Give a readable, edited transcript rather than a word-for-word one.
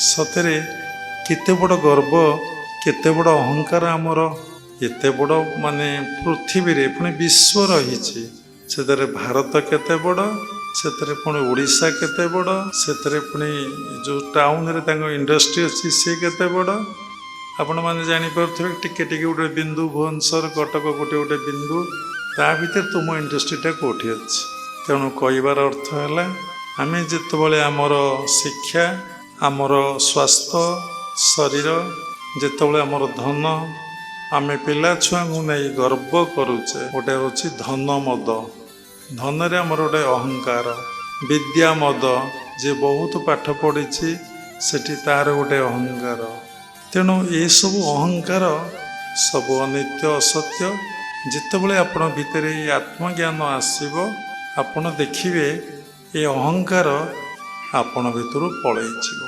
ସତରେ କେତେ ବଡ଼ ଗର୍ବ, କେତେ ବଡ଼ ଅହଙ୍କାର ଆମର। ଏତେ ବଡ଼ ମାନେ ପୃଥିବୀରେ ପୁଣି ବିଶ୍ୱ ରହିଛି, ସେଥିରେ ଭାରତ କେତେ ବଡ଼, ସେଥିରେ ପୁଣି ଓଡ଼ିଶା କେତେ ବଡ଼, ସେଥିରେ ପୁଣି ଯେଉଁ ଟାଉନରେ ତାଙ୍କ ଇଣ୍ଡଷ୍ଟ୍ରି ଅଛି ସେ କେତେ ବଡ଼। ଆପଣମାନେ ଜାଣିପାରୁଥିବେ ଟିକେ ଟିକେ ଗୋଟେ ବିନ୍ଦୁ, ଭୁବନେଶ୍ୱର କଟକ ଗୋଟେ ଗୋଟେ ବିନ୍ଦୁ, ତା ଭିତରେ ତୁମ ଇଣ୍ଡଷ୍ଟ୍ରିଟା କେଉଁଠି ଅଛି। ତେଣୁ କହିବାର ଅର୍ଥ ହେଲା, ଆମେ ଯେତେବେଳେ ଆମର ଶିକ୍ଷା, ଆମର ସ୍ୱାସ୍ଥ୍ୟ, ଶରୀର, ଯେତେବେଳେ ଆମର ଧନ, ଆମେ ପିଲା ଛୁଆଙ୍କୁ ନେଇ ଗର୍ବ କରୁଛେ। ଗୋଟେ ହେଉଛି ଧନ ମଦ, ଧନରେ ଆମର ଗୋଟେ ଅହଙ୍କାର। ବିଦ୍ୟା ମଦ, ଯିଏ ବହୁତ ପାଠ ପଢ଼ିଛି ସେଠି ତାର ଗୋଟେ ଅହଙ୍କାର। ତେଣୁ ଏସବୁ ଅହଙ୍କାର ସବୁ ଅନିତ୍ୟ, ଅସତ୍ୟ। ଯେତେବେଳେ ଆପଣ ଭିତରେ ଏଇ ଆତ୍ମଜ୍ଞାନ ଆସିବ, ଆପଣ ଦେଖିବେ ଏ ଅହଙ୍କାର ଆପଣ ଭିତରୁ ପଳେଇଯିବ।